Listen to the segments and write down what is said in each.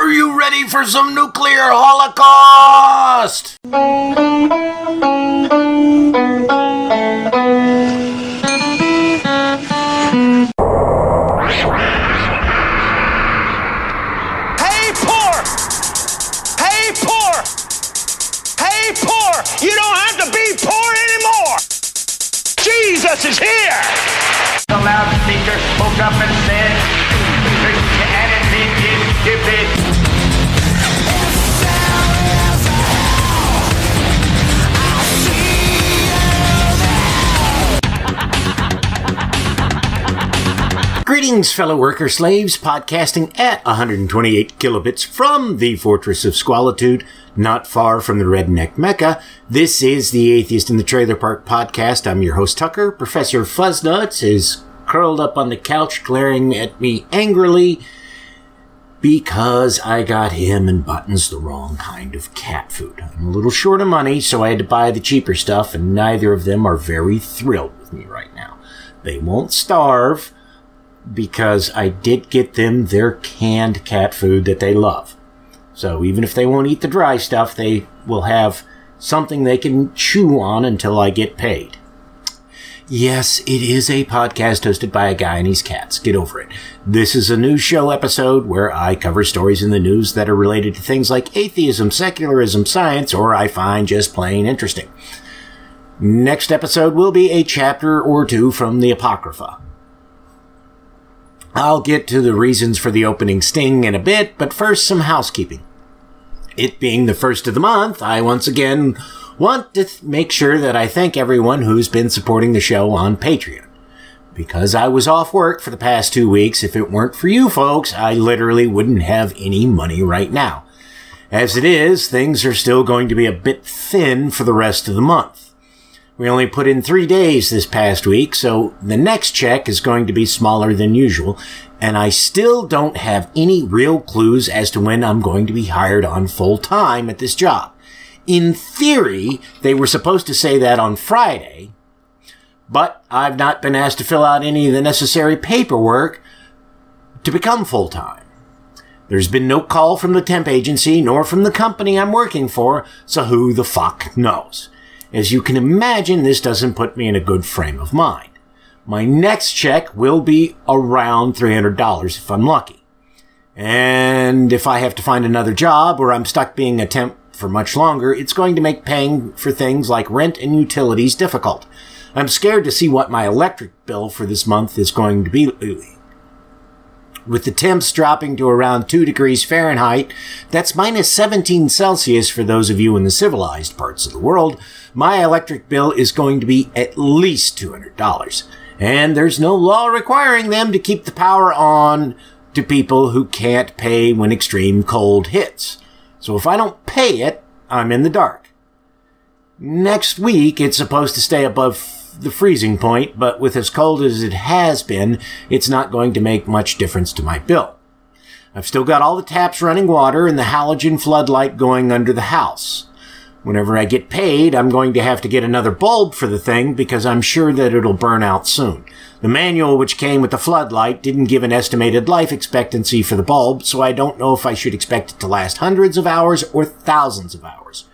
Are you ready for some nuclear holocaust? Hey, poor! Hey, poor! Hey, poor! You don't have to be poor anymore! Jesus is here! The loudspeaker spoke up and said, Christianity is stupid. Greetings, fellow worker slaves, podcasting at 128 kilobits from the Fortress of Squalitude, not far from the Redneck Mecca. This is the Atheist in the Trailer Park podcast. I'm your host, Tucker. Professor Fuzznuts is curled up on the couch, glaring at me angrily because I got him and Buttons the wrong kind of cat food. I'm a little short of money, so I had to buy the cheaper stuff, and neither of them are very thrilled with me right now. They won't starve, because I did get them their canned cat food that they love. So even if they won't eat the dry stuff, they will have something they can chew on until I get paid. Yes, it is a podcast hosted by a guy and his cats. Get over it. This is a news show episode where I cover stories in the news that are related to things like atheism, secularism, science, or I find just plain interesting. Next episode will be a chapter or two from the Apocrypha. I'll get to the reasons for the opening sting in a bit, but first some housekeeping. It being the first of the month, I once again want to make sure that I thank everyone who's been supporting the show on Patreon. Because I was off work for the past 2 weeks, if it weren't for you folks, I literally wouldn't have any money right now. As it is, things are still going to be a bit thin for the rest of the month. We only put in 3 days this past week, so the next check is going to be smaller than usual, and I still don't have any real clues as to when I'm going to be hired on full-time at this job. In theory, they were supposed to say that on Friday, but I've not been asked to fill out any of the necessary paperwork to become full-time. There's been no call from the temp agency nor from the company I'm working for, so who the fuck knows? As you can imagine, this doesn't put me in a good frame of mind. My next check will be around $300 if I'm lucky. And if I have to find another job or I'm stuck being a temp for much longer, it's going to make paying for things like rent and utilities difficult. I'm scared to see what my electric bill for this month is going to be. With the temps dropping to around 2 degrees Fahrenheit, that's minus 17 Celsius for those of you in the civilized parts of the world, my electric bill is going to be at least $200. And there's no law requiring them to keep the power on to people who can't pay when extreme cold hits. So if I don't pay it, I'm in the dark. Next week, it's supposed to stay above the freezing point, but with as cold as it has been, it's not going to make much difference to my bill. I've still got all the taps running water and the halogen floodlight going under the house. Whenever I get paid, I'm going to have to get another bulb for the thing because I'm sure that it'll burn out soon. The manual which came with the floodlight didn't give an estimated life expectancy for the bulb, so I don't know if I should expect it to last hundreds of hours or thousands of hours.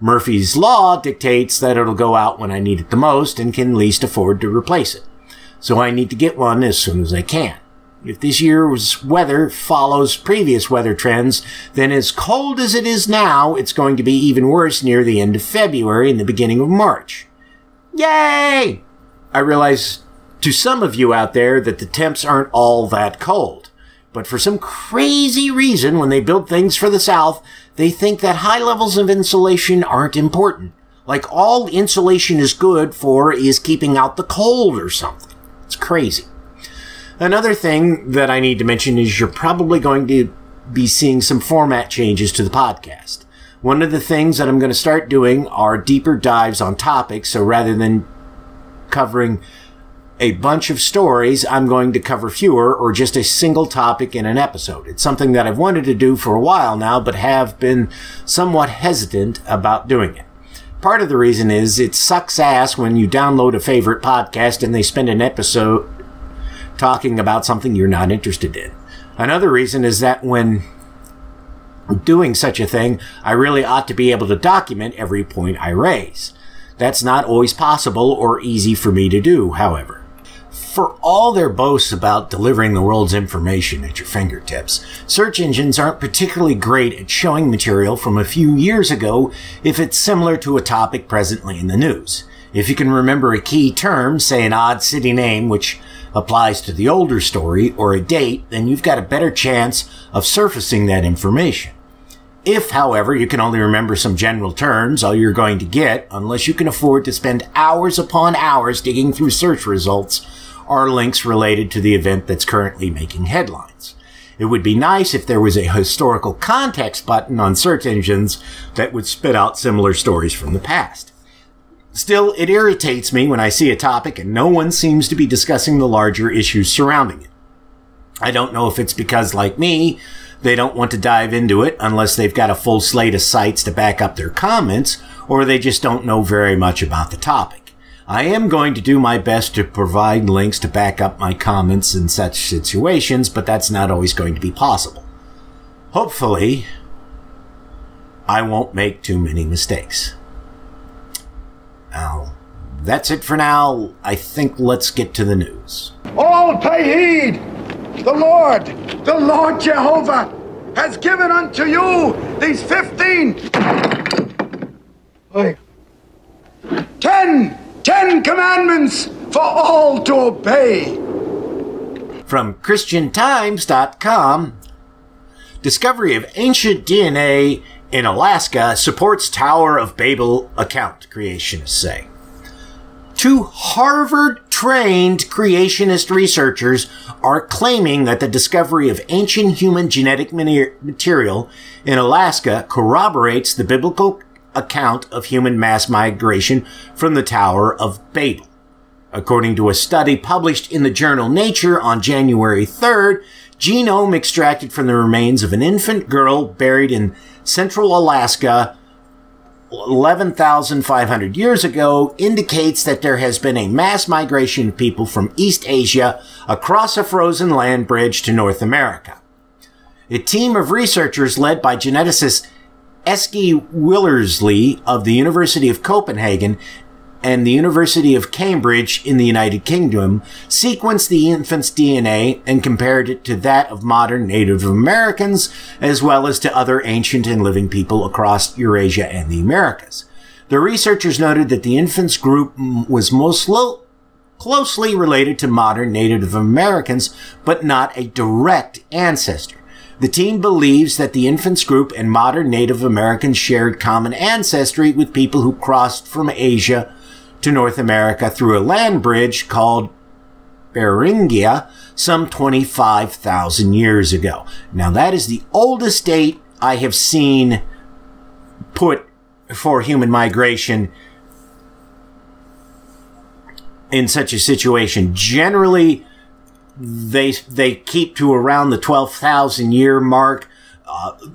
Murphy's Law dictates that it'll go out when I need it the most and can least afford to replace it. So I need to get one as soon as I can. If this year's weather follows previous weather trends, then as cold as it is now, it's going to be even worse near the end of February and the beginning of March. Yay! I realize to some of you out there that the temps aren't all that cold. But for some crazy reason, when they build things for the South, they think that high levels of insulation aren't important. Like all insulation is good for is keeping out the cold or something. It's crazy. Another thing that I need to mention is you're probably going to be seeing some format changes to the podcast. One of the things that I'm going to start doing are deeper dives on topics, so rather than covering a bunch of stories, I'm going to cover fewer or just a single topic in an episode. It's something that I've wanted to do for a while now, but have been somewhat hesitant about doing it. Part of the reason is it sucks ass when you download a favorite podcast and they spend an episode talking about something you're not interested in. Another reason is that when doing such a thing, I really ought to be able to document every point I raise. That's not always possible or easy for me to do, however. For all their boasts about delivering the world's information at your fingertips, search engines aren't particularly great at showing material from a few years ago if it's similar to a topic presently in the news. If you can remember a key term, say an odd city name which applies to the older story, or a date, then you've got a better chance of surfacing that information. If, however, you can only remember some general terms, all you're going to get, unless you can afford to spend hours upon hours digging through search results, are links related to the event that's currently making headlines. It would be nice if there was a historical context button on search engines that would spit out similar stories from the past. Still, it irritates me when I see a topic and no one seems to be discussing the larger issues surrounding it. I don't know if it's because, like me, they don't want to dive into it unless they've got a full slate of sites to back up their comments, or they just don't know very much about the topic. I am going to do my best to provide links to back up my comments in such situations, but that's not always going to be possible. Hopefully, I won't make too many mistakes. Now, that's it for now. I think let's get to the news. All pay heed! The Lord Jehovah, has given unto you these 10 commandments for all to obey. From Creationists.com, discovery of ancient DNA in Alaska supports Tower of Babel account, creationists say. Two Harvard-trained creationist researchers are claiming that the discovery of ancient human genetic material in Alaska corroborates the biblical account of human mass migration from the Tower of Babel. According to a study published in the journal Nature on January 3rd, genome extracted from the remains of an infant girl buried in central Alaska 11,500 years ago indicates that there has been a mass migration of people from East Asia across a frozen land bridge to North America. A team of researchers led by geneticist Eske Willersley of the University of Copenhagen and the University of Cambridge in the United Kingdom sequenced the infant's DNA and compared it to that of modern Native Americans, as well as to other ancient and living people across Eurasia and the Americas. The researchers noted that the infant's group was most closely related to modern Native Americans, but not a direct ancestor. The team believes that the infant's group and modern Native Americans shared common ancestry with people who crossed from Asia to North America through a land bridge called Beringia some 25,000 years ago. Now, that is the oldest date I have seen put for human migration in such a situation. Generally, they keep to around the 12,000 year mark.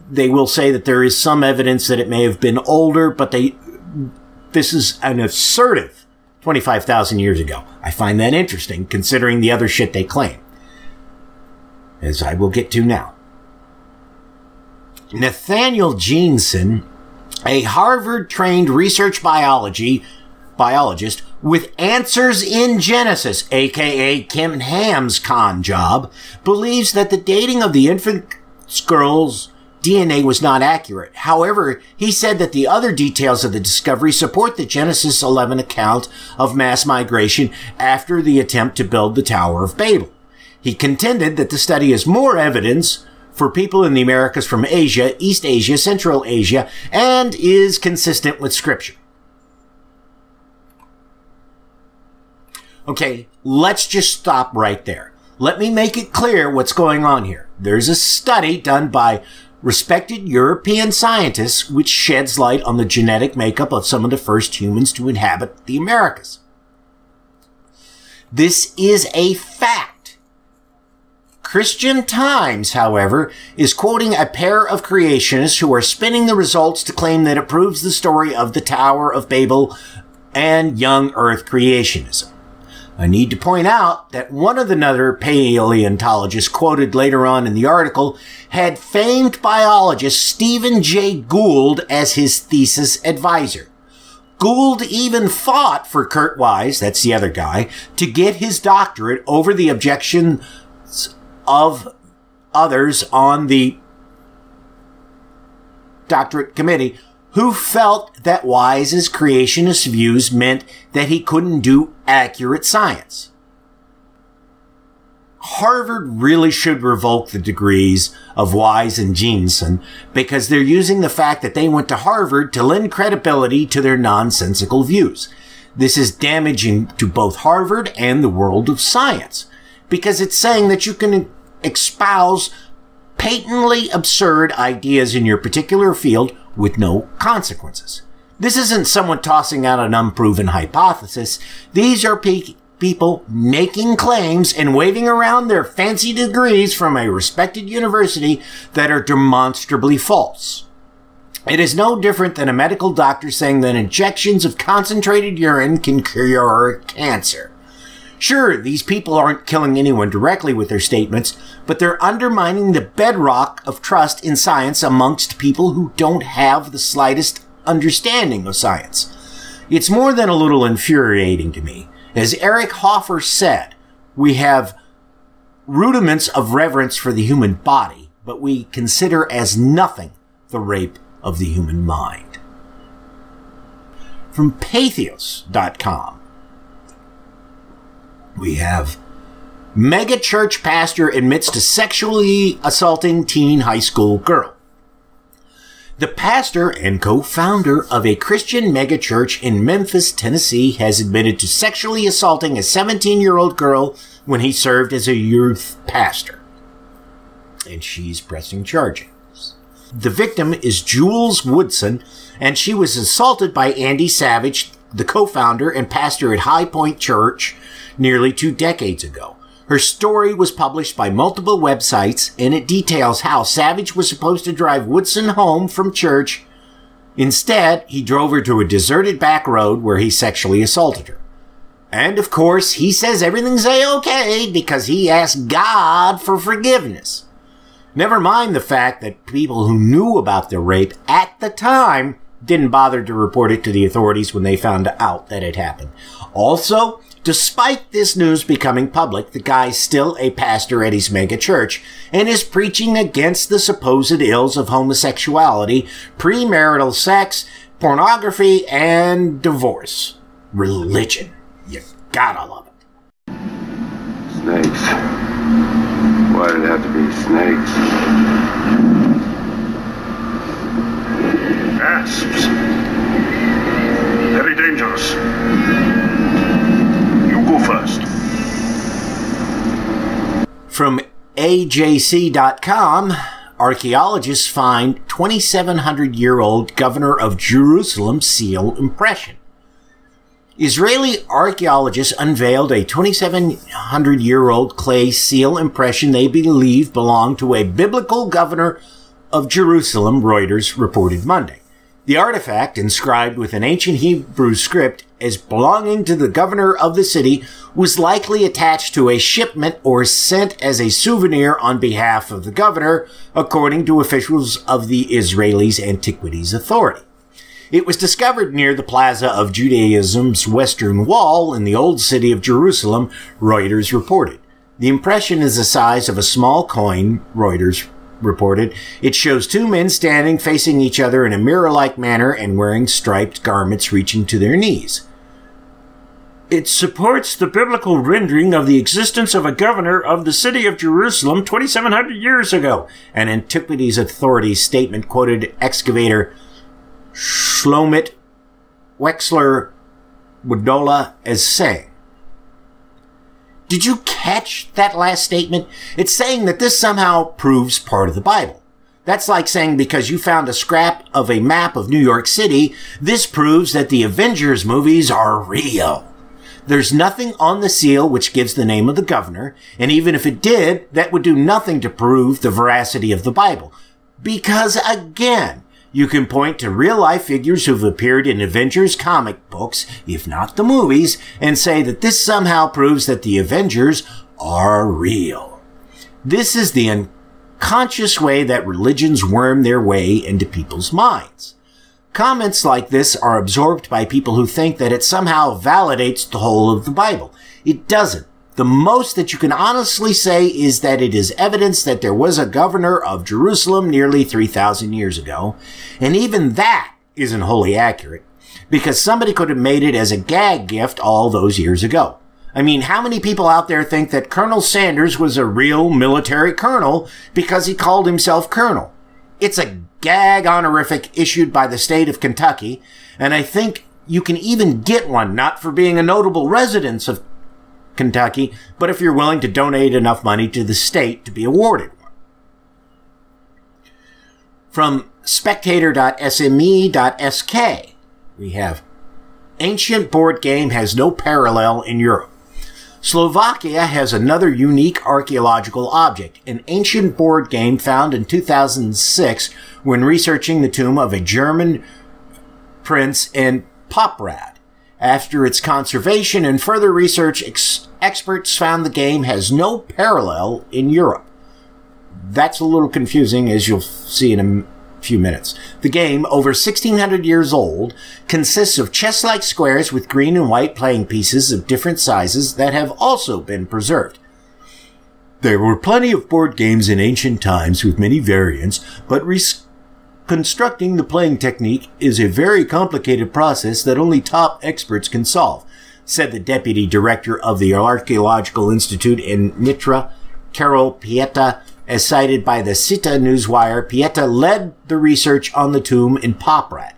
They will say that there is some evidence that it may have been older, but this is an assertive 25,000 years ago. I find that interesting, considering the other shit they claim, as I will get to now. Nathaniel Jeanson, a Harvard-trained research biologist with answers in Genesis, aka Kim Ham's con job, believes that the dating of the infant girl's DNA was not accurate. However, he said that the other details of the discovery support the Genesis 11 account of mass migration after the attempt to build the Tower of Babel. He contended that the study is more evidence for people in the Americas from Asia, East Asia, Central Asia, and is consistent with Scripture. Okay, let's just stop right there. Let me make it clear what's going on here. There's a study done by respected European scientists which sheds light on the genetic makeup of some of the first humans to inhabit the Americas. This is a fact. Christian Times, however, is quoting a pair of creationists who are spinning the results to claim that it proves the story of the Tower of Babel and young Earth creationism. I need to point out that one of the other paleontologists quoted later on in the article had famed biologist Stephen Jay Gould as his thesis advisor. Gould even fought for Kurt Wise, that's the other guy, to get his doctorate over the objections of others on the doctorate committee who felt that Wise's creationist views meant that he couldn't do accurate science. Harvard really should revoke the degrees of Wise and Jensen because they're using the fact that they went to Harvard to lend credibility to their nonsensical views. This is damaging to both Harvard and the world of science because it's saying that you can espouse patently absurd ideas in your particular field with no consequences. This isn't someone tossing out an unproven hypothesis. These are people making claims and waving around their fancy degrees from a respected university that are demonstrably false. It is no different than a medical doctor saying that injections of concentrated urine can cure cancer. Sure, these people aren't killing anyone directly with their statements, but they're undermining the bedrock of trust in science amongst people who don't have the slightest understanding of science. It's more than a little infuriating to me. As Eric Hoffer said, we have rudiments of reverence for the human body, but we consider as nothing the rape of the human mind. From Pathos.com. We have mega church pastor admits to sexually assaulting teen high school girl. The pastor and co-founder of a Christian megachurch in Memphis, Tennessee, has admitted to sexually assaulting a 17-year-old girl when he served as a youth pastor. And she's pressing charges. The victim is Jules Woodson, and she was assaulted by Andy Savage, the co-founder and pastor at High Point Church, nearly 2 decades ago. Her story was published by multiple websites, and it details how Savage was supposed to drive Woodson home from church. Instead, he drove her to a deserted back road where he sexually assaulted her. And of course, he says everything's a-okay because he asked God for forgiveness. Never mind the fact that people who knew about the rape at the time didn't bother to report it to the authorities when they found out that it happened. Also, despite this news becoming public, the guy's still a pastor at his mega church and is preaching against the supposed ills of homosexuality, premarital sex, pornography, and divorce. Religion. You gotta love it. Snakes. Why did it have to be snakes? Asps. Very dangerous. Go first. From AJC.com, archaeologists find 2,700-year-old governor of Jerusalem seal impression. Israeli archaeologists unveiled a 2,700-year-old clay seal impression they believe belonged to a biblical governor of Jerusalem, Reuters reported Monday. The artifact, inscribed with an ancient Hebrew script as belonging to the governor of the city, was likely attached to a shipment or sent as a souvenir on behalf of the governor, according to officials of the Israelis Antiquities Authority. It was discovered near the Plaza of Judaism's Western Wall in the Old City of Jerusalem, Reuters reported. The impression is the size of a small coin, Reuters reported. It shows 2 men standing facing each other in a mirror-like manner and wearing striped garments reaching to their knees. It supports the biblical rendering of the existence of a governor of the city of Jerusalem 2,700 years ago, an Antiquities Authority statement quoted excavator Shlomit Wexler Wodola as saying. Did you catch that last statement? It's saying that this somehow proves part of the Bible. That's like saying because you found a scrap of a map of New York City, this proves that the Avengers movies are real. There's nothing on the seal which gives the name of the governor, and even if it did, that would do nothing to prove the veracity of the Bible. Because again, You can point to real-life figures who've appeared in Avengers comic books, if not the movies, and say that this somehow proves that the Avengers are real. This is the unconscious way that religions worm their way into people's minds. Comments like this are absorbed by people who think that it somehow validates the whole of the Bible. It doesn't. The most that you can honestly say is that it is evidence that there was a governor of Jerusalem nearly 3,000 years ago, and even that isn't wholly accurate, because somebody could have made it as a gag gift all those years ago. I mean, how many people out there think that Colonel Sanders was a real military colonel because he called himself Colonel? It's a gag honorific issued by the state of Kentucky, and I think you can even get one, not for being a notable resident of Kentucky, but if you're willing to donate enough money to the state to be awarded one. From spectator.sme.sk, we have, ancient board game has no parallel in Europe. Slovakia has another unique archaeological object, an ancient board game found in 2006 when researching the tomb of a German prince in Poprad. After its conservation and further research, experts found the game has no parallel in Europe. That's a little confusing, as you'll see in a few minutes. The game, over 1,600 years old, consists of chess-like squares with green and white playing pieces of different sizes that have also been preserved. There were plenty of board games in ancient times with many variants, but constructing the playing technique is a very complicated process that only top experts can solve, said the deputy director of the Archaeological Institute in Nitra, Carol Pieta. As cited by the Sita Newswire, Pieta led the research on the tomb in Poprad.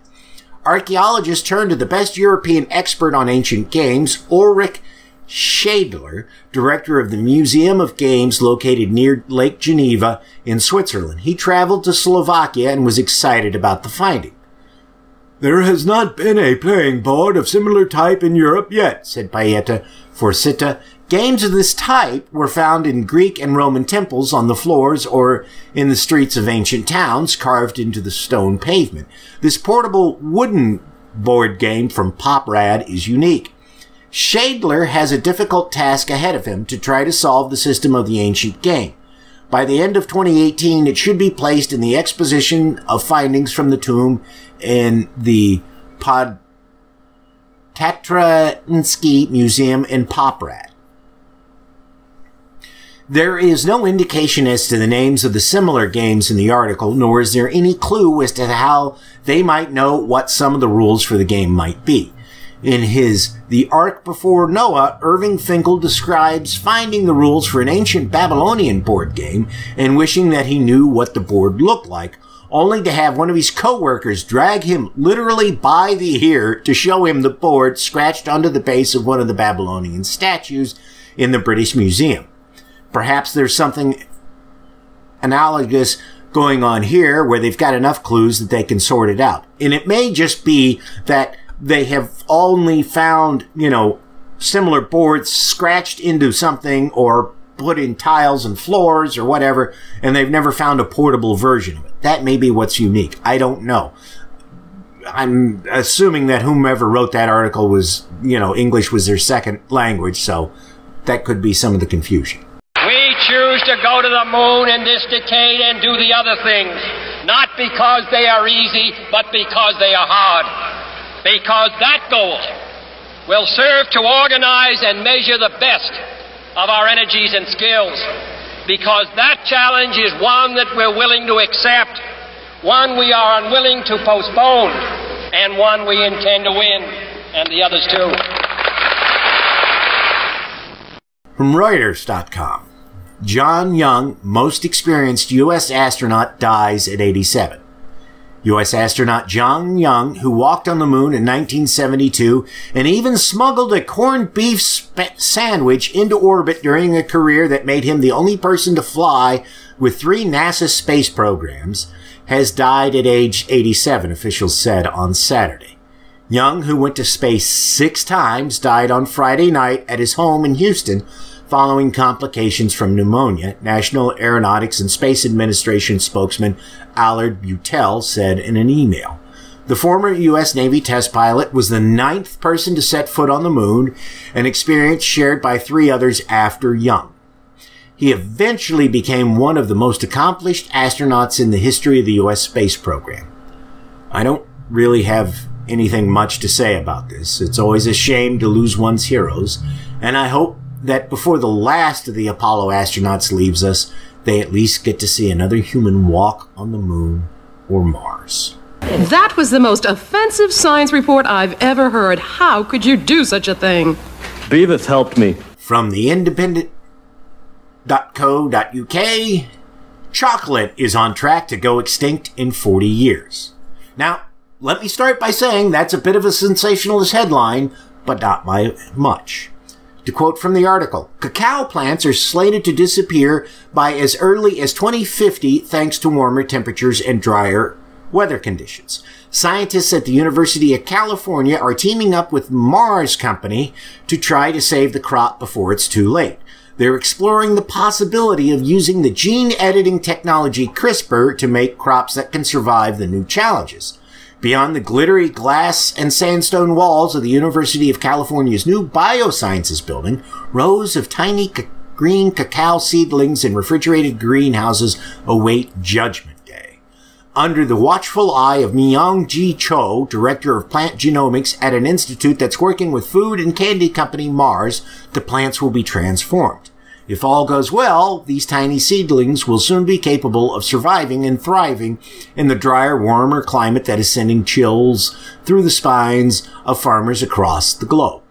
Archaeologists turned to the best European expert on ancient games, Ulrich Schadler, director of the Museum of Games located near Lake Geneva in Switzerland. He traveled to Slovakia and was excited about the finding. There has not been a playing board of similar type in Europe yet, said Pieta for Sita. Games of this type were found in Greek and Roman temples on the floors or in the streets of ancient towns carved into the stone pavement. This portable wooden board game from Poprad is unique. Schadler has a difficult task ahead of him to try to solve the system of the ancient game. By the end of 2018, it should be placed in the exposition of findings from the tomb in the Podtatransky Museum in Poprad. There is no indication as to the names of the similar games in the article, nor is there any clue as to how they might know what some of the rules for the game might be. In his The Ark Before Noah, Irving Finkel describes finding the rules for an ancient Babylonian board game and wishing that he knew what the board looked like, only to have one of his co-workers drag him literally by the ear to show him the board scratched onto the base of one of the Babylonian statues in the British Museum. Perhaps there's something analogous going on here where they've got enough clues that they can sort it out. And it may just be that they have only found, similar boards scratched into something or put in tiles and floors or whatever, and they've never found a portable version of it. That may be what's unique. I don't know. I'm assuming that whomever wrote that article was, English was their second language, so that could be some of the confusion. We choose to go to the moon in this decade and do the other things, not because they are easy, but because they are hard. Because that goal will serve to organize and measure the best of our energies and skills. Because that challenge is one that we're willing to accept, one we are unwilling to postpone, and one we intend to win, and the others too. From Reuters.com. John Young, most experienced U.S. astronaut, dies at 87. U.S. astronaut John Young, who walked on the moon in 1972 and even smuggled a corned beef sandwich into orbit during a career that made him the only person to fly with 3 NASA space programs, has died at age 87, officials said on Saturday. Young, who went to space 6 times, died on Friday night at his home in Houston following complications from pneumonia, National Aeronautics and Space Administration spokesman Allard Butel said in an email. The former U.S. Navy test pilot was the 9th person to set foot on the moon, an experience shared by 3 others after Young. He eventually became one of the most accomplished astronauts in the history of the U.S. space program. I don't really have anything much to say about this. It's always a shame to lose one's heroes, and I hope that before the last of the Apollo astronauts leaves us, they at least get to see another human walk on the moon or Mars. That was the most offensive science report I've ever heard. How could you do such a thing? Beavis helped me. From the independent.co.uk, chocolate is on track to go extinct in 40 years. Now, let me start by saying that's a bit of a sensationalist headline, but not by much. To quote from the article, cacao plants are slated to disappear by as early as 2050 thanks to warmer temperatures and drier weather conditions. Scientists at the University of California are teaming up with Mars Company to try to save the crop before it's too late. They're exploring the possibility of using the gene editing technology CRISPR to make crops that can survive the new challenges. Beyond the glittery glass and sandstone walls of the University of California's new Biosciences building, rows of tiny green cacao seedlings in refrigerated greenhouses await Judgment Day. Under the watchful eye of Myung-Ji Cho, director of plant genomics at an institute that's working with food and candy company Mars, the plants will be transformed. If all goes well, these tiny seedlings will soon be capable of surviving and thriving in the drier, warmer climate that is sending chills through the spines of farmers across the globe.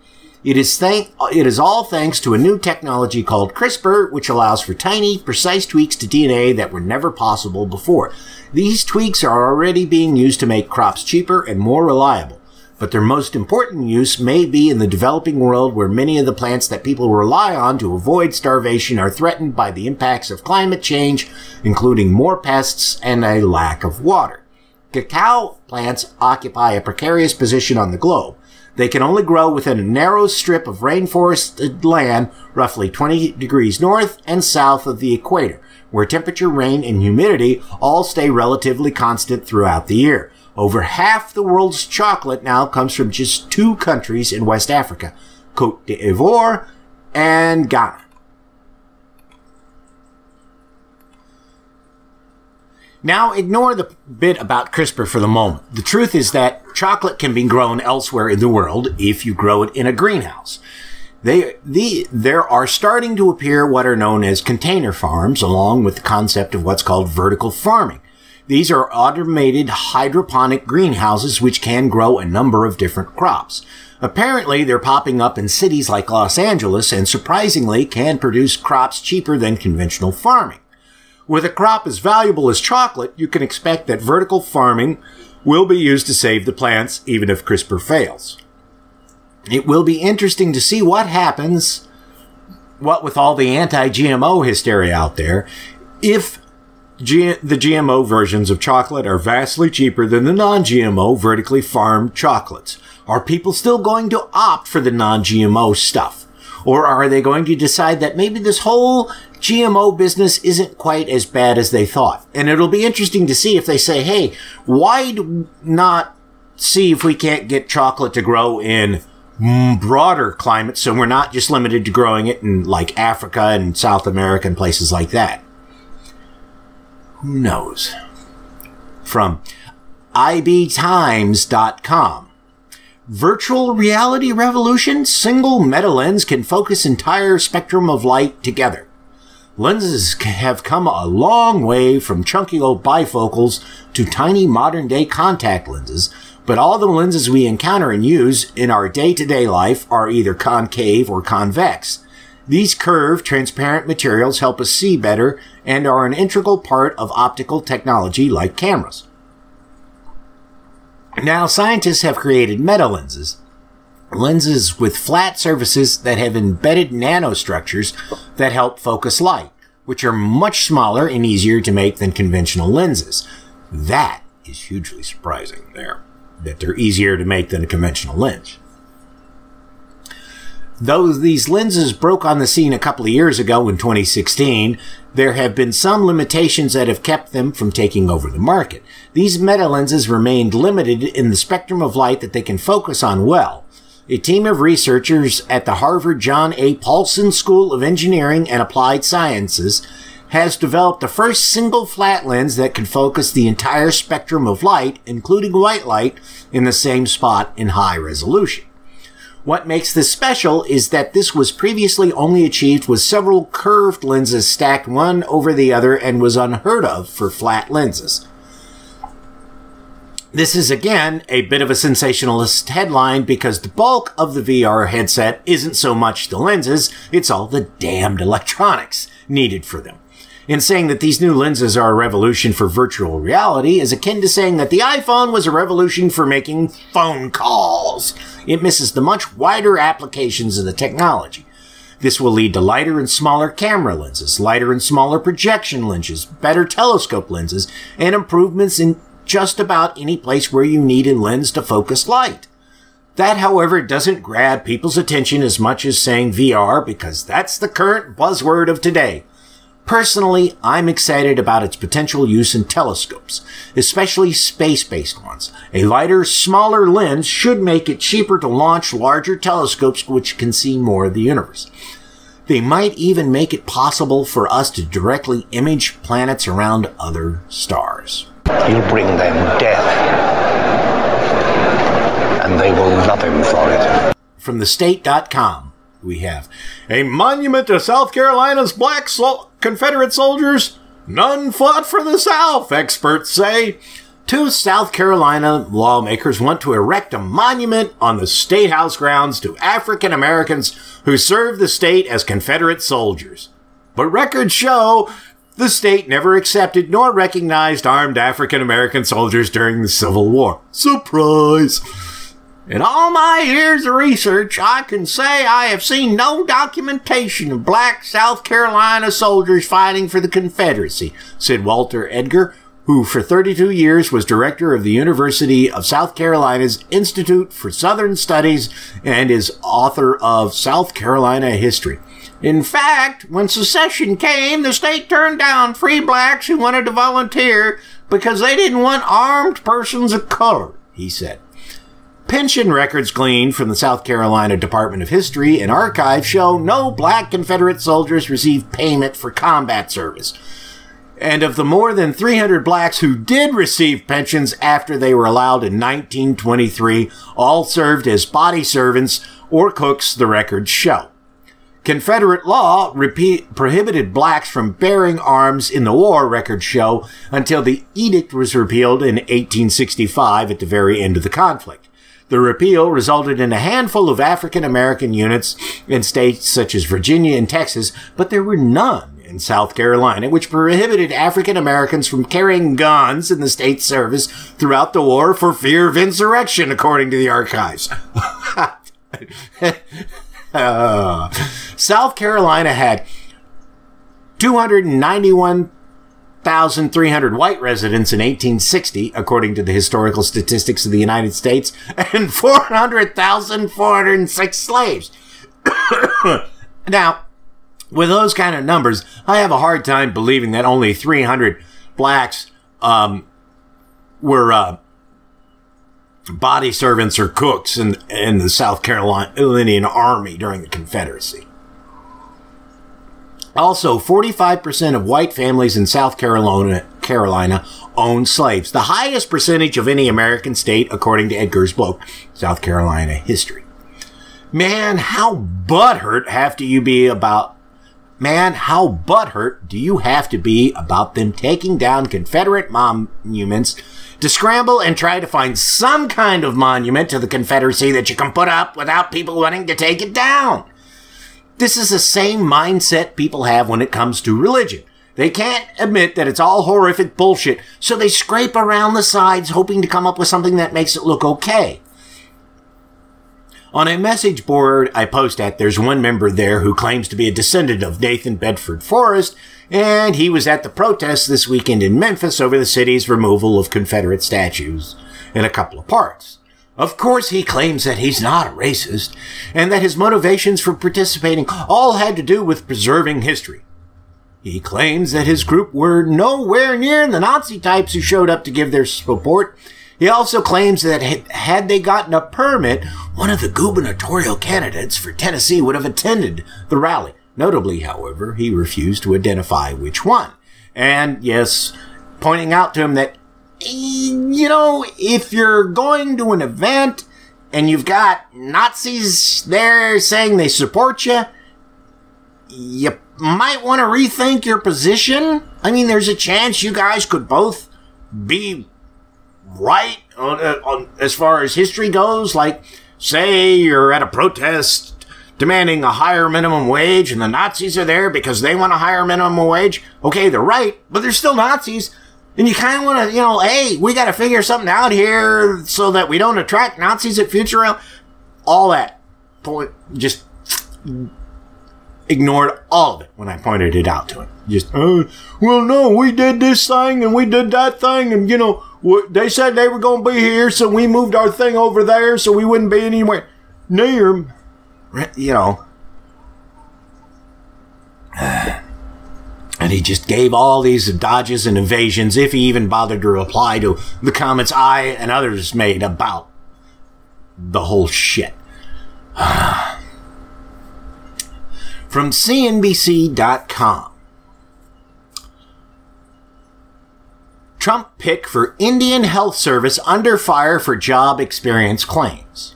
It is all thanks to a new technology called CRISPR, which allows for tiny, precise tweaks to DNA that were never possible before. These tweaks are already being used to make crops cheaper and more reliable. But their most important use may be in the developing world, where many of the plants that people rely on to avoid starvation are threatened by the impacts of climate change, including more pests and a lack of water. Cacao plants occupy a precarious position on the globe. They can only grow within a narrow strip of rainforested land, roughly 20 degrees north and south of the equator, where temperature, rain, and humidity all stay relatively constant throughout the year. Over half the world's chocolate now comes from just 2 countries in West Africa, Côte d'Ivoire and Ghana. Now, ignore the bit about CRISPR for the moment. The truth is that chocolate can be grown elsewhere in the world if you grow it in a greenhouse. There are starting to appear what are known as container farms, along with the concept of what's called vertical farming. These are automated hydroponic greenhouses which can grow a number of different crops. Apparently, they're popping up in cities like Los Angeles and surprisingly can produce crops cheaper than conventional farming. With a crop as valuable as chocolate, you can expect that vertical farming will be used to save the plants even if CRISPR fails. It will be interesting to see what happens, what with all the anti-GMO hysteria out there, if the GMO versions of chocolate are vastly cheaper than the non-GMO vertically farmed chocolates. Are people still going to opt for the non-GMO stuff? Or are they going to decide that maybe this whole GMO business isn't quite as bad as they thought? And it'll be interesting to see if they say, hey, why not see if we can't get chocolate to grow in broader climates so we're not just limited to growing it in like Africa and South America and places like that? Who knows? From ibtimes.com. Virtual reality revolution? Single meta lens can focus entire spectrum of light together. Lenses have come a long way from chunky old bifocals to tiny modern-day contact lenses, but all the lenses we encounter and use in our day-to-day life are either concave or convex. These curved, transparent materials help us see better and are an integral part of optical technology like cameras. Now, scientists have created meta-lenses, lenses with flat surfaces that have embedded nanostructures that help focus light, which are much smaller and easier to make than conventional lenses. That is hugely surprising there, that they're easier to make than a conventional lens. Though these lenses broke on the scene a couple of years ago in 2016, there have been some limitations that have kept them from taking over the market. These meta-lenses remained limited in the spectrum of light that they can focus on well. A team of researchers at the Harvard John A. Paulson School of Engineering and Applied Sciences has developed the first single flat lens that can focus the entire spectrum of light, including white light, in the same spot in high resolution. What makes this special is that this was previously only achieved with several curved lenses stacked one over the other and was unheard of for flat lenses. This is again a bit of a sensationalist headline because the bulk of the VR headset isn't so much the lenses, it's all the damned electronics needed for them. And saying that these new lenses are a revolution for virtual reality is akin to saying that the iPhone was a revolution for making phone calls. It misses the much wider applications of the technology. This will lead to lighter and smaller camera lenses, lighter and smaller projection lenses, better telescope lenses, and improvements in just about any place where you need a lens to focus light. That, however, doesn't grab people's attention as much as saying VR because that's the current buzzword of today. Personally, I'm excited about its potential use in telescopes, especially space-based ones. A lighter, smaller lens should make it cheaper to launch larger telescopes which can see more of the universe. They might even make it possible for us to directly image planets around other stars. He'll bring them death, and they will love him for it. From thestate.com. We have a monument to South Carolina's black Confederate soldiers. None fought for the South, experts say. Two South Carolina lawmakers want to erect a monument on the State House grounds to African Americans who served the state as Confederate soldiers. But records show the state never accepted nor recognized armed African American soldiers during the Civil War. Surprise! In all my years of research, I can say I have seen no documentation of black South Carolina soldiers fighting for the Confederacy, said Walter Edgar, who for 32 years was director of the University of South Carolina's Institute for Southern Studies and is author of South Carolina History. In fact, when secession came, the state turned down free blacks who wanted to volunteer because they didn't want armed persons of color, he said. Pension records gleaned from the South Carolina Department of History and Archives show no black Confederate soldiers received payment for combat service. And of the more than 300 blacks who did receive pensions after they were allowed in 1923, all served as body servants or cooks, the records show. Confederate law prohibited blacks from bearing arms in the war, records show, until the edict was repealed in 1865 at the very end of the conflict. The repeal resulted in a handful of African American units in states such as Virginia and Texas, but there were none in South Carolina, which prohibited African Americans from carrying guns in the state service throughout the war for fear of insurrection, according to the archives. South Carolina had 291,300 white residents in 1860, according to the historical statistics of the United States, and 400,406 slaves. Now, with those kind of numbers, I have a hard time believing that only 300 blacks were body servants or cooks in the South Carolinian Army during the Confederacy. Also, 45% of white families in South Carolina owned slaves, the highest percentage of any American state, according to Edgar's book, South Carolina History. Man, how butthurt do you have to be about them taking down Confederate monuments to scramble and try to find some kind of monument to the Confederacy that you can put up without people wanting to take it down? This is the same mindset people have when it comes to religion. They can't admit that it's all horrific bullshit, so they scrape around the sides hoping to come up with something that makes it look okay. On a message board I post at, there's one member there who claims to be a descendant of Nathan Bedford Forrest, and he was at the protests this weekend in Memphis over the city's removal of Confederate statues in a couple of parts. Of course, he claims that he's not a racist and that his motivations for participating all had to do with preserving history. He claims that his group were nowhere near the Nazi types who showed up to give their support. He also claims that had they gotten a permit, one of the gubernatorial candidates for Tennessee would have attended the rally. Notably, however, he refused to identify which one. And yes, pointing out to him that, you know, if you're going to an event and you've got Nazis there saying they support you, you might want to rethink your position. I mean, there's a chance you guys could both be right on as far as history goes. Like, say you're at a protest demanding a higher minimum wage and the Nazis are there because they want a higher minimum wage. Okay, they're right, but they're still Nazis. And you kind of want to, you know, hey, we got to figure something out here so that we don't attract Nazis at future. All that. Just ignored all of it when I pointed it out to him. Just, well, no, we did this thing and we did that thing. And, you know, they said they were going to be here, so we moved our thing over there so we wouldn't be anywhere near, you know. And he just gave all these dodges and evasions, if he even bothered to reply to the comments I and others made about the whole shit. From CNBC.com. Trump pick for Indian Health Service under fire for job experience claims.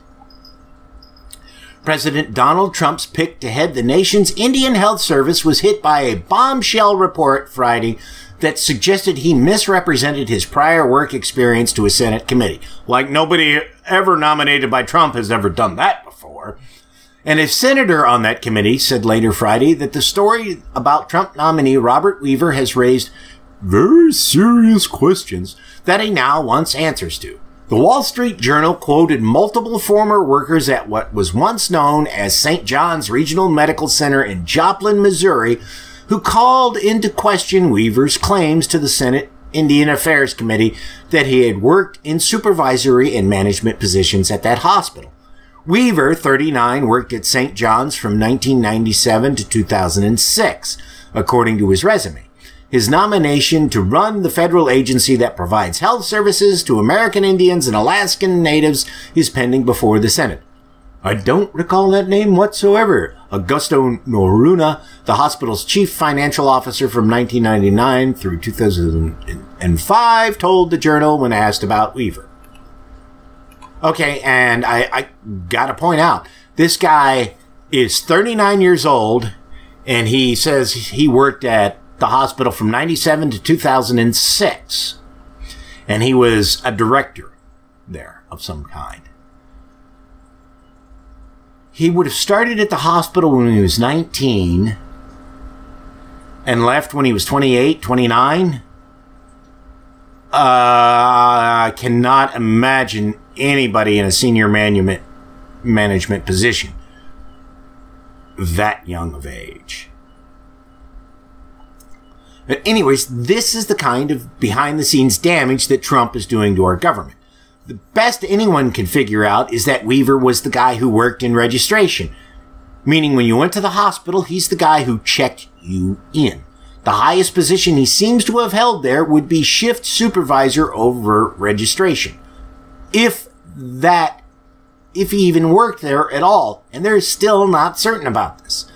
President Donald Trump's pick to head the nation's Indian Health Service was hit by a bombshell report Friday that suggested he misrepresented his prior work experience to a Senate committee. Like nobody ever nominated by Trump has ever done that before. And a senator on that committee said later Friday that the story about Trump nominee Robert Weaver has raised very serious questions that he now wants answers to. The Wall Street Journal quoted multiple former workers at what was once known as St. John's Regional Medical Center in Joplin, Missouri, who called into question Weaver's claims to the Senate Indian Affairs Committee that he had worked in supervisory and management positions at that hospital. Weaver, 39, worked at St. John's from 1997 to 2006, according to his resume. His nomination to run the federal agency that provides health services to American Indians and Alaskan Natives is pending before the Senate. I don't recall that name whatsoever. Augusto Noruna, the hospital's chief financial officer from 1999 through 2005, told the Journal when asked about Weaver. Okay, and I gotta point out, this guy is 39 years old, and he says he worked at the hospital from 97 to 2006. And he was a director there of some kind. He would have started at the hospital when he was 19 and left when he was 28, 29. I cannot imagine anybody in a senior management position that young of age. But anyways, this is the kind of behind-the-scenes damage that Trump is doing to our government. The best anyone can figure out is that Weaver was the guy who worked in registration. Meaning when you went to the hospital, he's the guy who checked you in. The highest position he seems to have held there would be shift supervisor over registration. If he even worked there at all, and they're still not certain about this.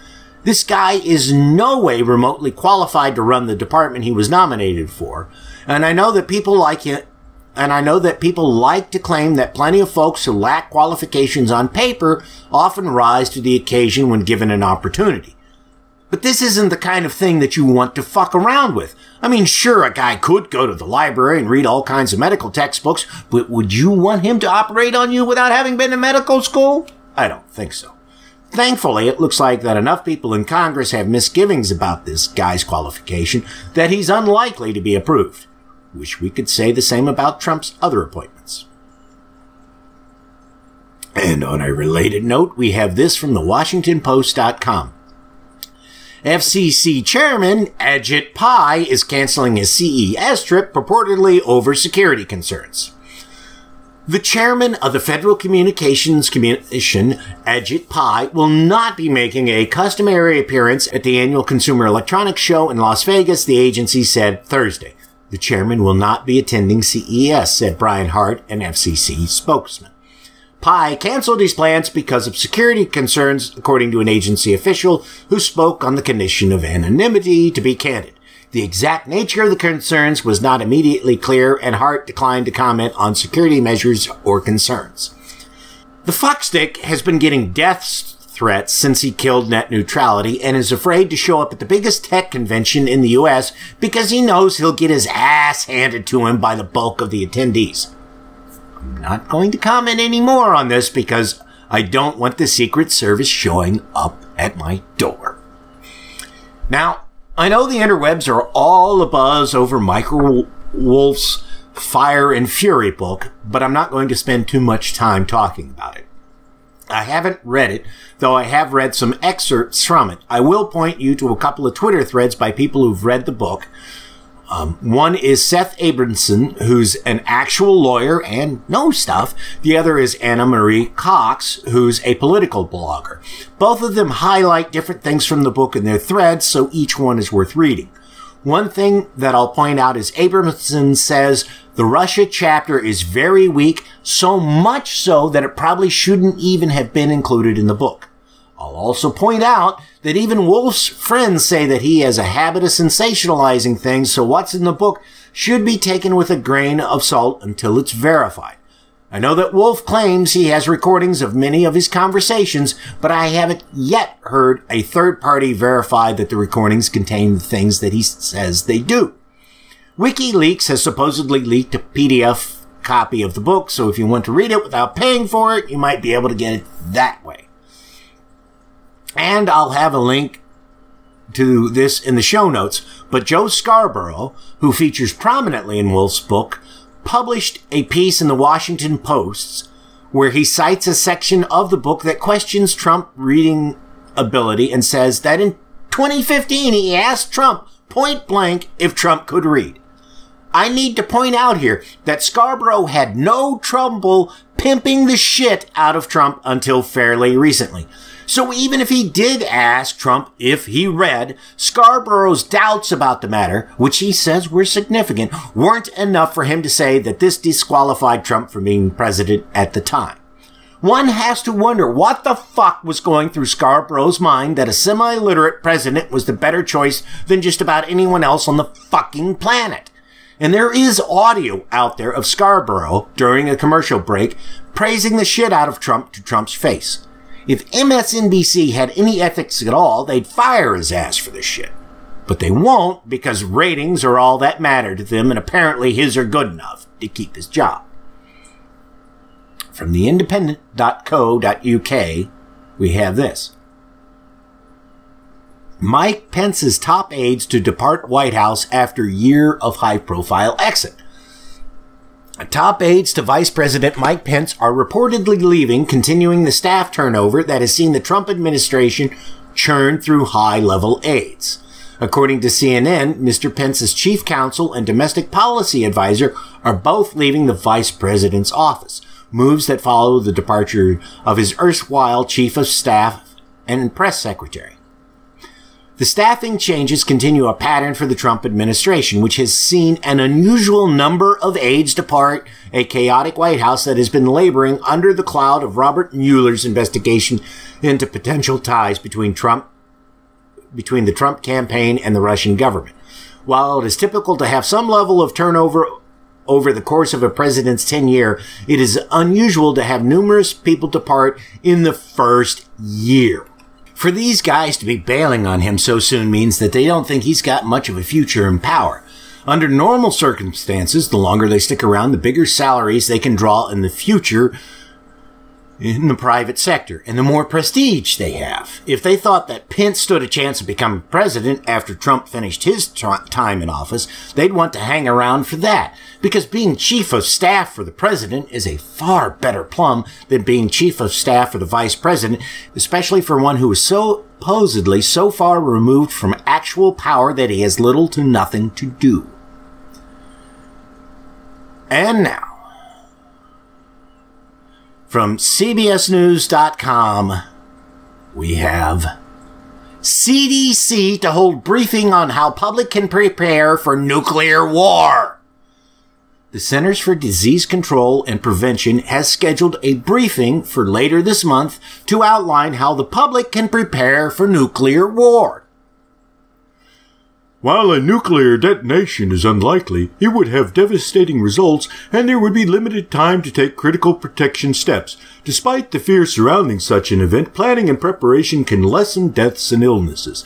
This guy is no way remotely qualified to run the department he was nominated for. And I know that people like it, and I know that people like to claim that plenty of folks who lack qualifications on paper often rise to the occasion when given an opportunity. But this isn't the kind of thing that you want to fuck around with. I mean, sure, a guy could go to the library and read all kinds of medical textbooks, but would you want him to operate on you without having been to medical school? I don't think so. Thankfully, it looks like that enough people in Congress have misgivings about this guy's qualification that he's unlikely to be approved. Wish we could say the same about Trump's other appointments. And on a related note, we have this from the WashingtonPost.com. FCC Chairman Ajit Pai is canceling his CES trip purportedly over security concerns. The chairman of the Federal Communications Commission, Ajit Pai, will not be making a customary appearance at the annual Consumer Electronics Show in Las Vegas, the agency said Thursday. The chairman will not be attending CES, said Brian Hart, an FCC spokesman. Pai canceled his plans because of security concerns, according to an agency official who spoke on the condition of anonymity, to be candid. The exact nature of the concerns was not immediately clear, and Hart declined to comment on security measures or concerns. The fuckstick has been getting death threats since he killed net neutrality and is afraid to show up at the biggest tech convention in the U.S. because he knows he'll get his ass handed to him by the bulk of the attendees. I'm not going to comment any more on this because I don't want the Secret Service showing up at my door. Now, I know the interwebs are all abuzz over Michael Wolff's Fire and Fury book, but I'm not going to spend too much time talking about it. I haven't read it, though I have read some excerpts from it. I will point you to a couple of Twitter threads by people who've read the book. One is Seth Abramson, who's an actual lawyer and knows stuff. The other is Anna Marie Cox, who's a political blogger. Both of them highlight different things from the book in their threads, so each one is worth reading. One thing that I'll point out is Abramson says the Russia chapter is very weak, so much so that it probably shouldn't even have been included in the book. I'll also point out that even Wolff's friends say that he has a habit of sensationalizing things, so what's in the book should be taken with a grain of salt until it's verified. I know that Wolff claims he has recordings of many of his conversations, but I haven't yet heard a third party verify that the recordings contain the things that he says they do. WikiLeaks has supposedly leaked a PDF copy of the book, so if you want to read it without paying for it, you might be able to get it that way. And I'll have a link to this in the show notes, but Joe Scarborough, who features prominently in Wolff's book, published a piece in the Washington Post where he cites a section of the book that questions Trump's reading ability and says that in 2015 he asked Trump point blank if Trump could read. I need to point out here that Scarborough had no trouble pimping the shit out of Trump until fairly recently. So even if he did ask Trump if he read, Scarborough's doubts about the matter, which he says were significant, weren't enough for him to say that this disqualified Trump from being president at the time. One has to wonder what the fuck was going through Scarborough's mind that a semi-literate president was the better choice than just about anyone else on the fucking planet. And there is audio out there of Scarborough during a commercial break praising the shit out of Trump to Trump's face. If MSNBC had any ethics at all, they'd fire his ass for this shit. But they won't because ratings are all that matter to them, and apparently his are good enough to keep his job. From the independent.co.uk, we have this. Mike Pence's top aides to depart White House after year of high-profile exit. Top aides to Vice President Mike Pence are reportedly leaving, continuing the staff turnover that has seen the Trump administration churn through high-level aides. According to CNN, Mr. Pence's chief counsel and domestic policy advisor are both leaving the vice president's office, moves that follow the departure of his erstwhile chief of staff and press secretary. The staffing changes continue a pattern for the Trump administration, which has seen an unusual number of aides depart a chaotic White House that has been laboring under the cloud of Robert Mueller's investigation into potential ties between the Trump campaign and the Russian government. While it is typical to have some level of turnover over the course of a president's tenure, it is unusual to have numerous people depart in the first year. For these guys to be bailing on him so soon means that they don't think he's got much of a future in power. Under normal circumstances, the longer they stick around, the bigger salaries they can draw in the future in the private sector, and the more prestige they have. If they thought that Pence stood a chance of becoming president after Trump finished his time in office, they'd want to hang around for that, because being chief of staff for the president is a far better plum than being chief of staff for the vice president, especially for one who is supposedly so far removed from actual power that he has little to nothing to do. And now, From CBSNews.com, we have CDC to hold briefing on how public can prepare for nuclear war. The Centers for Disease Control and Prevention has scheduled a briefing for later this month to outline how the public can prepare for nuclear war. While a nuclear detonation is unlikely, it would have devastating results and there would be limited time to take critical protection steps. Despite the fear surrounding such an event, planning and preparation can lessen deaths and illnesses.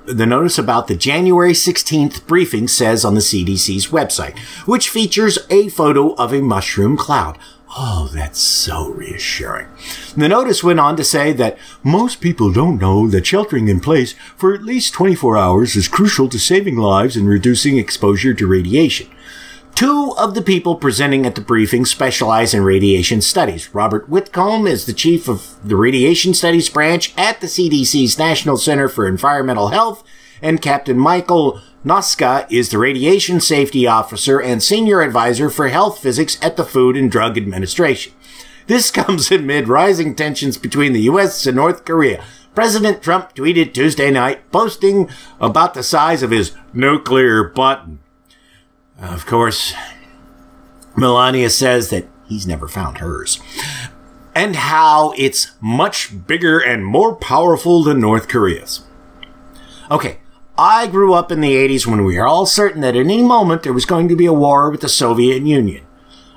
The notice about the January 16th briefing says on the CDC's website, which features a photo of a mushroom cloud. Oh, that's so reassuring. The notice went on to say that most people don't know that sheltering in place for at least 24 hours is crucial to saving lives and reducing exposure to radiation. Two of the people presenting at the briefing specialize in radiation studies. Robert Whitcomb is the chief of the Radiation Studies branch at the CDC's National Center for Environmental Health, and Captain Michael Noska is the Radiation Safety Officer and Senior Advisor for Health Physics at the Food and Drug Administration. This comes amid rising tensions between the U.S. and North Korea. President Trump tweeted Tuesday night, boasting about the size of his nuclear button. Of course, Melania says that he's never found hers, and how it's much bigger and more powerful than North Korea's. Okay. I grew up in the 80s when we were all certain that at any moment there was going to be a war with the Soviet Union.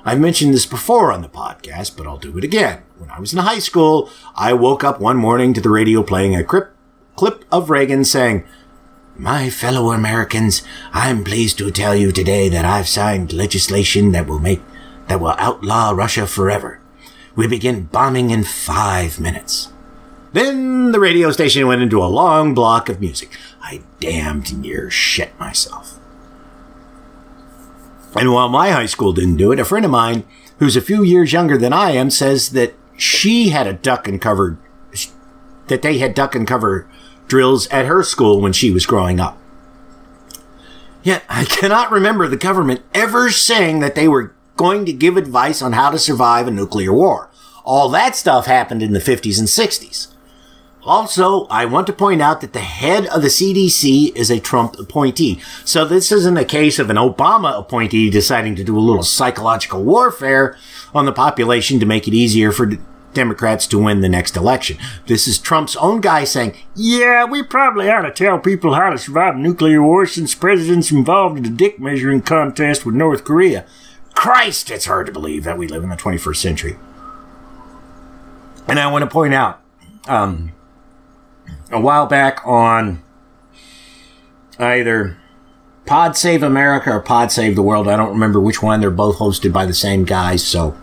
I've mentioned this before on the podcast, but I'll do it again. When I was in high school, I woke up one morning to the radio playing a clip of Reagan saying, "My fellow Americans, I'm pleased to tell you today that I've signed legislation that will outlaw Russia forever. We begin bombing in 5 minutes." Then the radio station went into a long block of music. I damned near shit myself. And while my high school didn't do it, a friend of mine, who's a few years younger than I am, says that they had duck and cover drills at her school when she was growing up. Yet I cannot remember the government ever saying that they were going to give advice on how to survive a nuclear war. All that stuff happened in the 50s and 60s. Also, I want to point out that the head of the CDC is a Trump appointee. So this isn't a case of an Obama appointee deciding to do a little psychological warfare on the population to make it easier for Democrats to win the next election. This is Trump's own guy saying, "Yeah, we probably ought to tell people how to survive a nuclear war since the president's involved in a dick measuring contest with North Korea." Christ, it's hard to believe that we live in the 21st century. And I want to point out, a while back on either Pod Save America or Pod Save the World. I don't remember which one. They're both hosted by the same guys, so,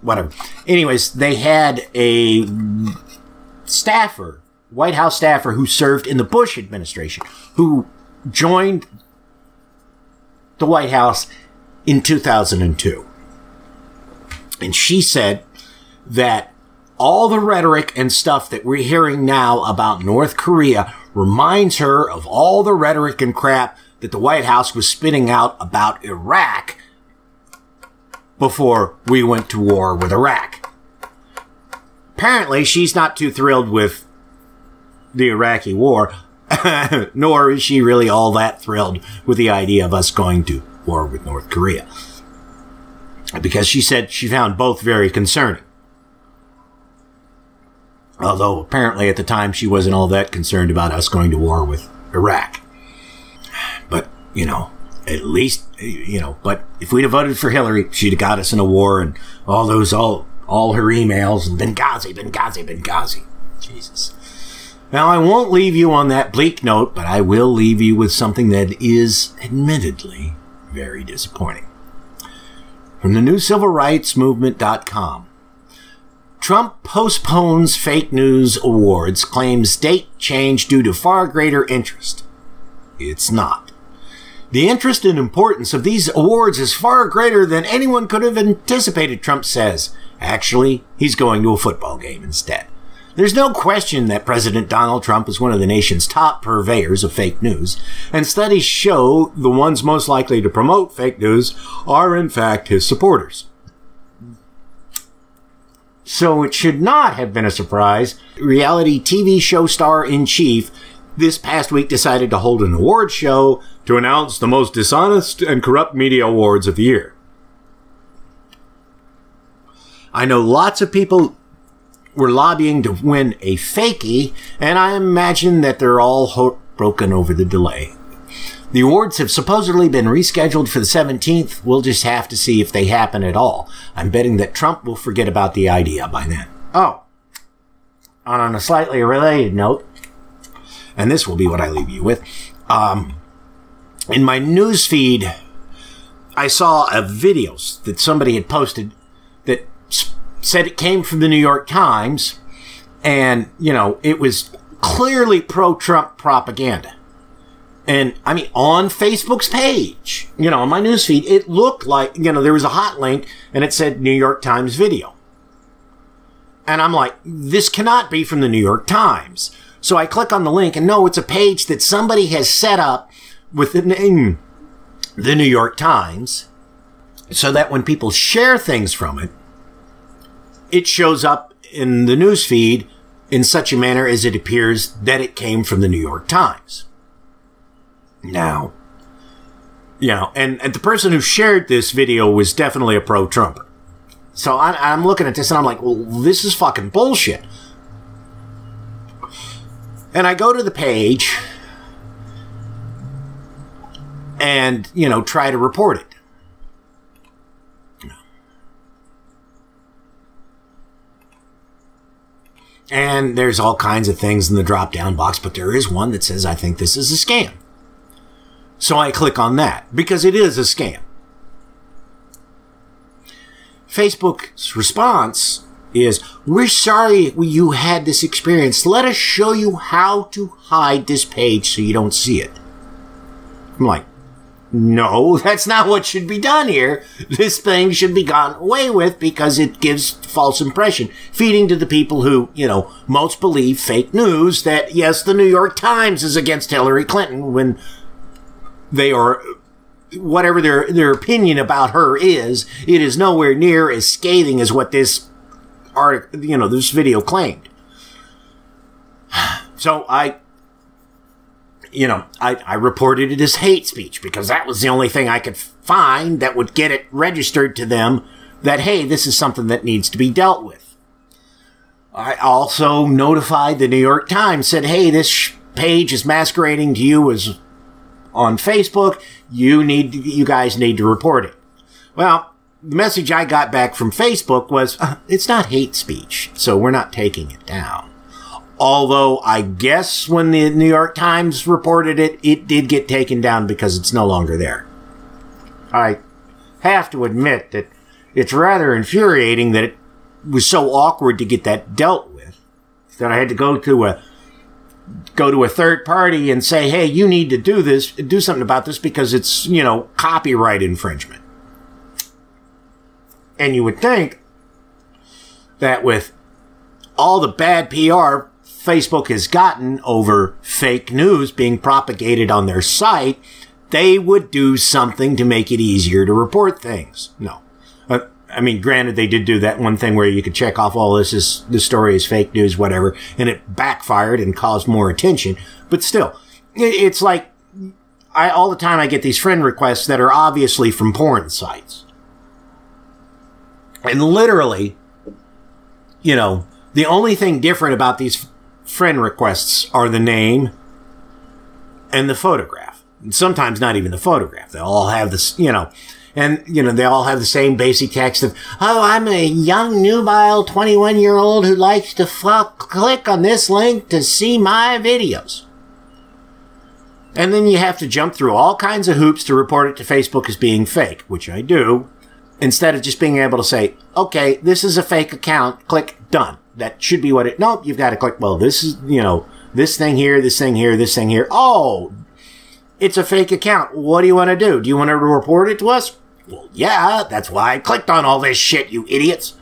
whatever. Anyways, they had a staffer, White House staffer, who served in the Bush administration, who joined the White House in 2002. And she said that all the rhetoric and stuff that we're hearing now about North Korea reminds her of all the rhetoric and crap that the White House was spitting out about Iraq before we went to war with Iraq. Apparently, she's not too thrilled with the Iraqi war, nor is she really all that thrilled with the idea of us going to war with North Korea. Because she said she found both very concerning. Although apparently at the time she wasn't all that concerned about us going to war with Iraq. But, at least, but if we'd have voted for Hillary, she'd have got us in a war and all her emails and Benghazi. Jesus. Now, I won't leave you on that bleak note, but I will leave you with something that is admittedly very disappointing. From the newcivilrightsmovement.com. Trump postpones fake news awards, claims date change due to far greater interest. It's not. The interest and importance of these awards is far greater than anyone could have anticipated, Trump says. Actually, he's going to a football game instead. There's no question that President Donald Trump is one of the nation's top purveyors of fake news, and studies show the ones most likely to promote fake news are, in fact, his supporters. So it should not have been a surprise. Reality TV show star-in-chief this past week decided to hold an award show to announce the most dishonest and corrupt media awards of the year. I know lots of people were lobbying to win a fakie, and I imagine that they're all heartbroken over the delay. The awards have supposedly been rescheduled for the 17th. We'll just have to see if they happen at all. I'm betting that Trump will forget about the idea by then. Oh, on a slightly related note, and this will be what I leave you with, in my news feed, I saw a video that somebody had posted that said it came from the New York Times, and, you know, it was clearly pro-Trump propaganda. And, I mean, on Facebook's page, you know, on my newsfeed, it looked like, you know, there was a hot link, and it said New York Times video. And I'm like, this cannot be from the New York Times. So I click on the link, and no, it's a page that somebody has set up with the name the New York Times, so that when people share things from it, it shows up in the newsfeed in such a manner as it appears that it came from the New York Times. Now, you know, and the person who shared this video was definitely a pro-Trumper. So I'm looking at this and I'm like, well, this is fucking bullshit. And I go to the page and, you know, try to report it. And there's all kinds of things in the drop-down box, but there is one that says, I think this is a scam. So I click on that, because it is a scam. Facebook's response is, we're sorry you had this experience. Let us show you how to hide this page so you don't see it. I'm like, no, that's not what should be done here. This thing should be gone away with because it gives false impression, feeding to the people who, you know, most believe fake news that, yes, the New York Times is against Hillary Clinton when they are, whatever their opinion about her is, it is nowhere near as scathing as what this article, you know, this video claimed. So I reported it as hate speech because that was the only thing I could find that would get it registered to them that, hey, this is something that needs to be dealt with. I also notified the New York Times, said, hey, this page is masquerading to you as on Facebook. You guys need to report it. Well, the message I got back from Facebook was, it's not hate speech, so we're not taking it down. Although I guess when the New York Times reported it, it did get taken down because it's no longer there. I have to admit that it's rather infuriating that it was so awkward to get that dealt with, that I had to go to a third party and say, hey, you need to do something about this because it's, you know, copyright infringement. And you would think that with all the bad PR Facebook has gotten over fake news being propagated on their site, they would do something to make it easier to report things. No. I mean, granted, they did do that one thing where you could check off all this story is fake news, whatever, and it backfired and caused more attention. But still, it's like, all the time I get these friend requests that are obviously from porn sites. And literally, you know, the only thing different about these friend requests are the name and the photograph. And sometimes not even the photograph. They all have this, you know, and, you know, they all have the same basic text of, oh, I'm a young, nubile, 21-year-old who likes to click on this link to see my videos. And then you have to jump through all kinds of hoops to report it to Facebook as being fake, which I do, instead of just being able to say, okay, this is a fake account, click done. That should be what it, nope, you've got to click, well, this is, you know, this thing here, this thing here, this thing here. Oh, it's a fake account. What do you want to do? Do you want to report it to us? Well, yeah, that's why I clicked on all this shit, you idiots.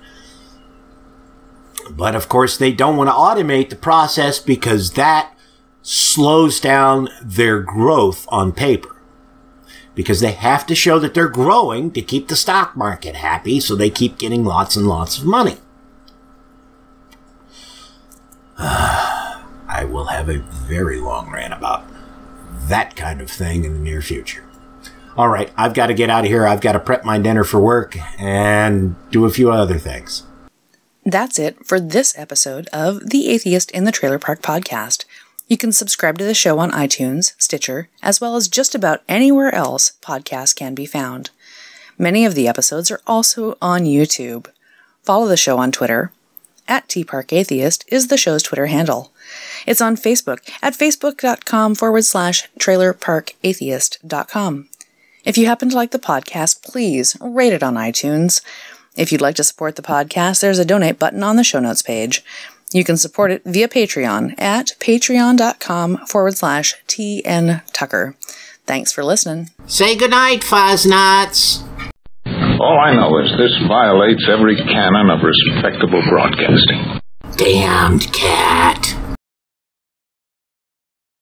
But of course, they don't want to automate the process because that slows down their growth on paper. Because they have to show that they're growing to keep the stock market happy, so they keep getting lots and lots of money. I will have a very long rant about that kind of thing in the near future. All right, I've got to get out of here. I've got to prep my dinner for work and do a few other things. That's it for this episode of The Atheist in the Trailer Park Podcast. You can subscribe to the show on iTunes, Stitcher, as well as just about anywhere else podcasts can be found. Many of the episodes are also on YouTube. Follow the show on Twitter. @TParkAtheist is the show's Twitter handle. It's on Facebook at facebook.com/trailerparkatheist.com. If you happen to like the podcast, please rate it on iTunes. If you'd like to support the podcast, there's a donate button on the show notes page. You can support it via Patreon at patreon.com/TNTucker. Thanks for listening. Say goodnight, Fuzz-Nuts. All I know is this violates every canon of respectable broadcasting. Damned cat.